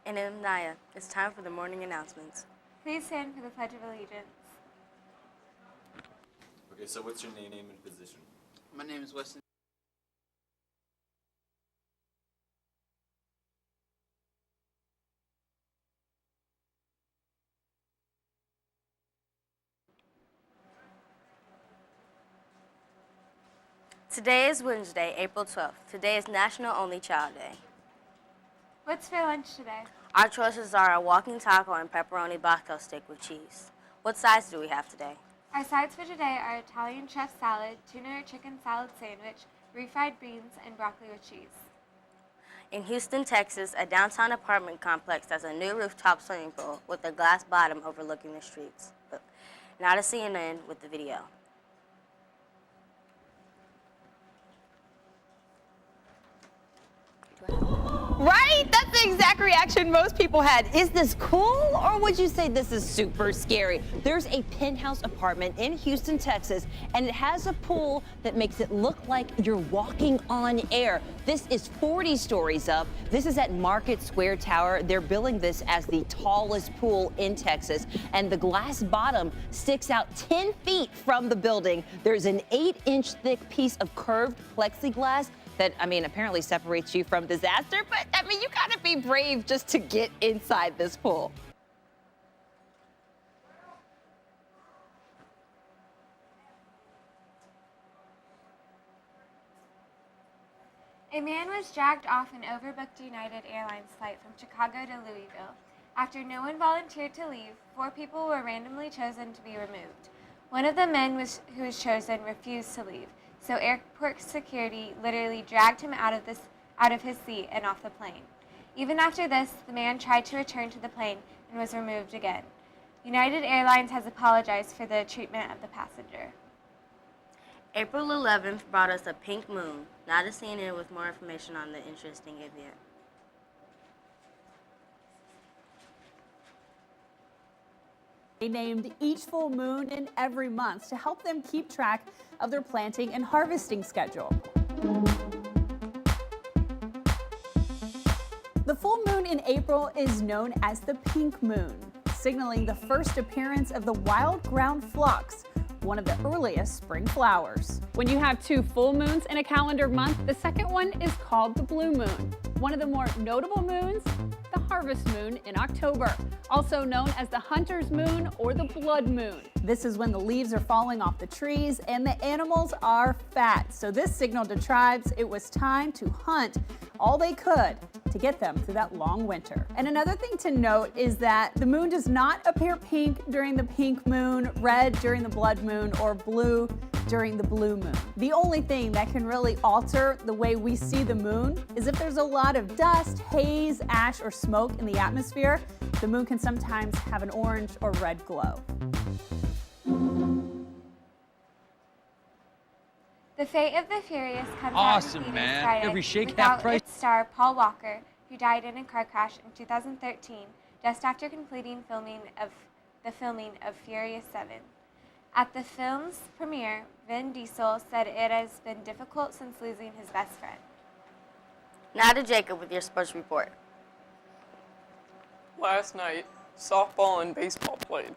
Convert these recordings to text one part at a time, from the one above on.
And I'm Naya. It's time for the morning announcements. Please stand for the Pledge of Allegiance. Okay, so what's your name and position? My name is Weston. Today is Wednesday, April 12th. Today is National Only Child Day. What's for lunch today? Our choices are a walking taco and pepperoni bacco stick with cheese. What sides do we have today? Our sides for today are Italian chef salad, tuna or chicken salad sandwich, refried beans, and broccoli with cheese. In Houston, Texas, a downtown apartment complex has a new rooftop swimming pool with a glass bottom overlooking the streets. Now to CNN with the video. Right? That's the exact reaction most people had. Is this cool, or would you say this is super scary? There's a penthouse apartment in Houston, Texas, and it has a pool that makes it look like you're walking on air. This is 40 stories up. This is at Market Square Tower. They're billing this as the tallest pool in Texas, and the glass bottom sticks out 10 feet from the building. There's an 8-inch thick piece of curved plexiglass that, apparently separates you from disaster, but, you gotta be brave just to get inside this pool. A man was dragged off an overbooked United Airlines flight from Chicago to Louisville. After no one volunteered to leave, 4 people were randomly chosen to be removed. One of the men who was chosen refused to leave, so airport security literally dragged him out of his seat and off the plane. Even after this, the man tried to return to the plane and was removed again. United Airlines has apologized for the treatment of the passenger. April 11th brought us a pink moon. Now to CNN with more information on the interesting event. They named each full moon in every month to help them keep track of their planting and harvesting schedule. The full moon in April is known as the pink moon, signaling the first appearance of the wild ground phlox, one of the earliest spring flowers. When you have 2 full moons in a calendar month, the second one is called the blue moon. One of the more notable moons, the harvest moon in October, also known as the hunter's moon or the blood moon. This is when the leaves are falling off the trees and the animals are fat. So this signaled to tribes it was time to hunt all they could to get them through that long winter. And another thing to note is that the moon does not appear pink during the pink moon, red during the blood moon, or blue during the blue moon. The only thing that can really alter the way we see the moon is if there's a lot of dust, haze, ash, or smoke in the atmosphere. The moon can sometimes have an orange or red glow. The Fate of the Furious comes Awesome, out in man. Friday Every shake, without half price. its star Paul Walker, who died in a car crash in 2013, just after completing the filming of Furious 7. At the film's premiere, Vin Diesel said it has been difficult since losing his best friend. Now to Jacob with your sports report. Last night, softball and baseball played.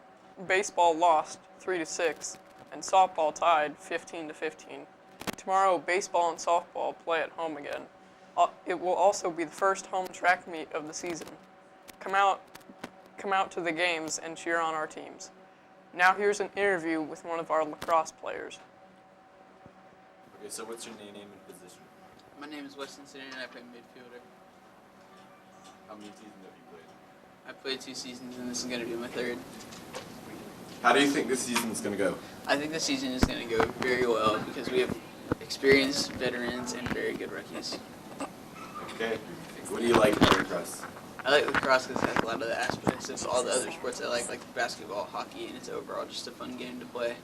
Baseball lost 3-6, and softball tied 15-15. Tomorrow, baseball and softball play at home again. It will also be the first home track meet of the season. Come out to the games and cheer on our teams. Now here's an interview with one of our lacrosse players. Okay, so what's your name and position? My name is Weston Sinner, and I play midfielder. How many seasons have you played? I played 2 seasons, and this is going to be my 3rd. How do you think this season's going to go? I think the season is going to go very well because we have experienced veterans and very good rookies. Okay. What do you like about lacrosse? I like lacrosse because it has a lot of the aspects of all the other sports I like basketball, hockey, and it's overall just a fun game to play.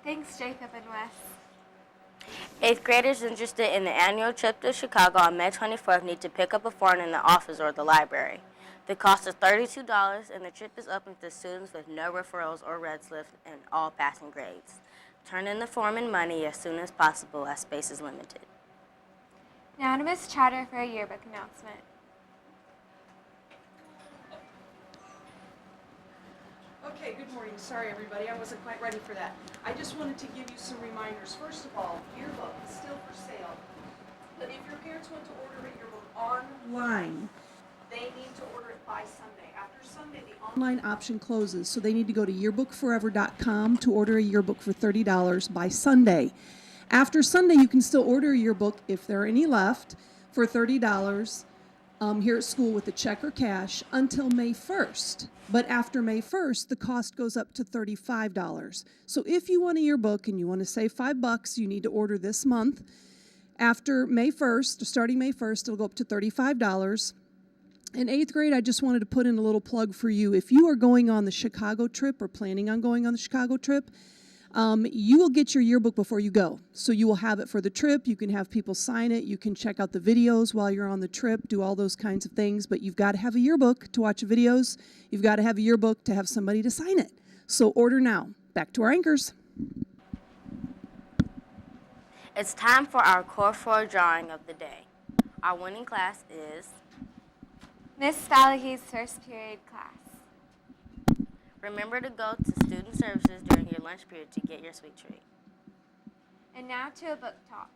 Thanks, Jacob and Wes. 8th graders interested in the annual trip to Chicago on May 24th need to pick up a form in the office or the library. The cost is $32, and the trip is open to students with no referrals or red slips and all passing grades. Turn in the form and money as soon as possible as space is limited. Now to Miss Chatter for a yearbook announcement. Okay, good morning. Sorry, everybody. I wasn't quite ready for that. I just wanted to give you some reminders. First of all, yearbook is still for sale. But if your parents want to order a yearbook online, they need to order it by Sunday. After Sunday, the online option closes, so they need to go to yearbookforever.com to order a yearbook for $30 by Sunday. After Sunday, you can still order a yearbook, if there are any left, for $30 here at school with a check or cash until May 1st. But after May 1st, the cost goes up to $35. So if you want a yearbook and you want to save $5, you need to order this month. After May 1st, starting May 1st, it'll go up to $35. In 8th grade, I just wanted to put in a little plug for you. If you are going on the Chicago trip or planning on going on the Chicago trip, you will get your yearbook before you go. So you will have it for the trip. You can have people sign it. You can check out the videos while you're on the trip, do all those kinds of things. But you've got to have a yearbook to watch the videos. You've got to have a yearbook to have somebody to sign it. So order now. Back to our anchors. It's time for our Core 4 drawing of the day. Our winning class is Miss Falahi's first period class. Remember to go to student services during your lunch period to get your sweet treat. And now to a book talk.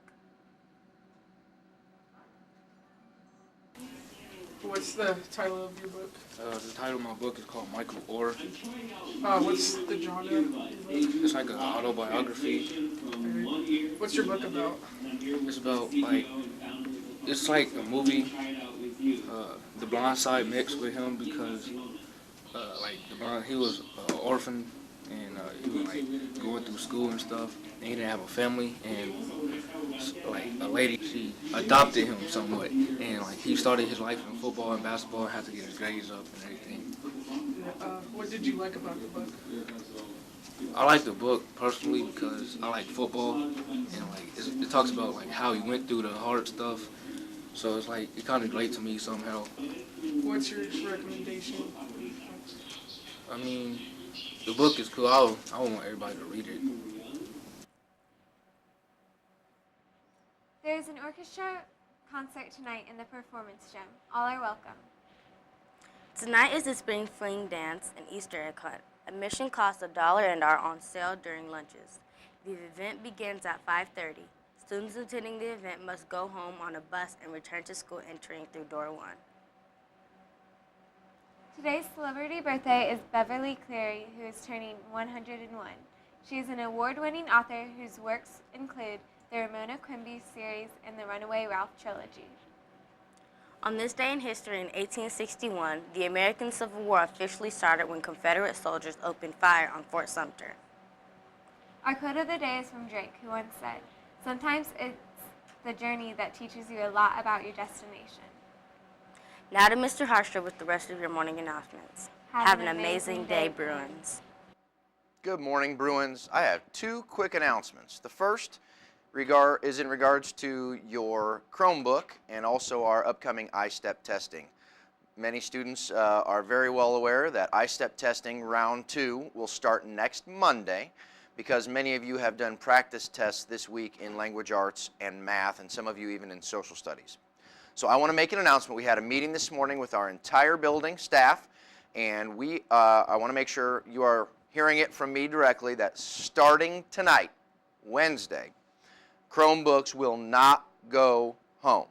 What's the title of your book? The title of my book is called Michael Orr. What's the genre? It's like an autobiography. What's your book about? It's about it's like a movie, The Blind Side mixed with him because he was an orphan and he was like going through school and stuff. And he didn't have a family, and like a lady, she adopted him somewhat, and like he started his life in football and basketball and had to get his grades up and everything. What did you like about the book? I like the book personally because I like football, and like it talks about like how he went through the hard stuff. So it's like it kind of relates to me somehow. What's your recommendation? I mean, the book is cool. I want everybody to read it. There's an orchestra concert tonight in the performance gym. All are welcome. Tonight is the Spring Fling Dance and Easter egg hunt. Admission costs $1 and are on sale during lunches. The event begins at 5:30. Students attending the event must go home on a bus and return to school entering through door 1. Today's celebrity birthday is Beverly Cleary, who is turning 101. She is an award-winning author whose works include the Ramona Quimby series and the Runaway Ralph trilogy. On this day in history in 1861, the American Civil War officially started when Confederate soldiers opened fire on Fort Sumter. Our quote of the day is from Drake, who once said, "Sometimes it's the journey that teaches you a lot about your destination." Now to Mr. Harsher with the rest of your morning announcements. Have an amazing day, Bruins. Good morning, Bruins. I have 2 quick announcements. The first is in regards to your Chromebook and also our upcoming iStep testing. Many students are very well aware that iStep testing round 2 will start next Monday because many of you have done practice tests this week in language arts and math, and some of you even in social studies. So I want to make an announcement. We had a meeting this morning with our entire building staff, and I want to make sure you are hearing it from me directly that starting tonight, Wednesday, Chromebooks will not go home.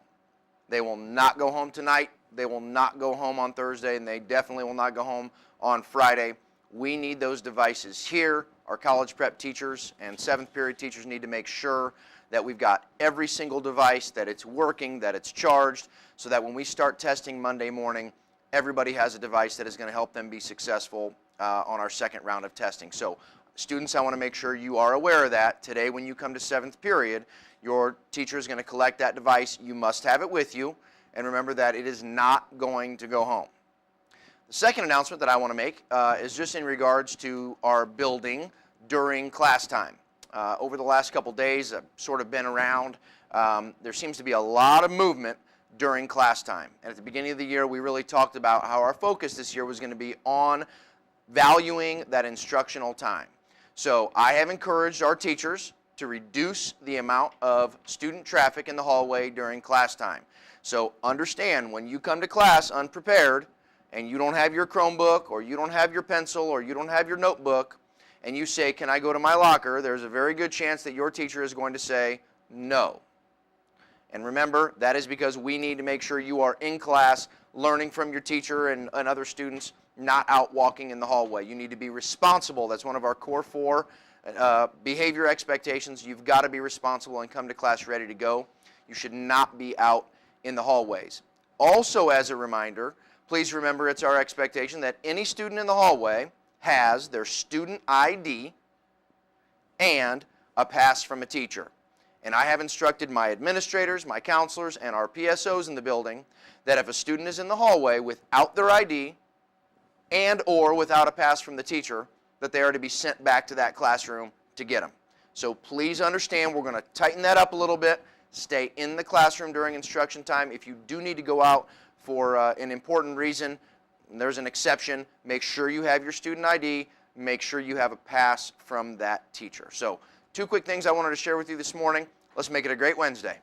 They will not go home tonight. They will not go home on Thursday, and they definitely will not go home on Friday. We need those devices here. Our college prep teachers and 7th period teachers need to make sure that we've got every single device, that it's working, that it's charged, so that when we start testing Monday morning, everybody has a device that is going to help them be successful on our second round of testing. So students, I want to make sure you are aware of that. Today when you come to 7th period, your teacher is going to collect that device. You must have it with you, and remember that it is not going to go home. The second announcement that I want to make is just in regards to our building during class time. Over the last couple days, I've sort of been around. There seems to be a lot of movement during class time. And at the beginning of the year, we really talked about how our focus this year was going to be on valuing that instructional time. So I have encouraged our teachers to reduce the amount of student traffic in the hallway during class time. So understand, when you come to class unprepared and you don't have your Chromebook or you don't have your pencil or you don't have your notebook and you say, "Can I go to my locker?" there's a very good chance that your teacher is going to say no. And remember, that is because we need to make sure you are in class learning from your teacher and other students, not out walking in the hallway. You need to be responsible. That's one of our core 4 behavior expectations. You've got to be responsible and come to class ready to go. You should not be out in the hallways. Also, as a reminder, please remember it's our expectation that any student in the hallway has their student ID and a pass from a teacher. And I have instructed my administrators, my counselors, and our PSOs in the building that if a student is in the hallway without their ID and or without a pass from the teacher, that they are to be sent back to that classroom to get them. So please understand, we're going to tighten that up a little bit. Stay in the classroom during instruction time. If you do need to go out for an important reason, there's an exception. Make sure you have your student ID. Make sure you have a pass from that teacher. So 2 quick things I wanted to share with you this morning. Let's make it a great Wednesday.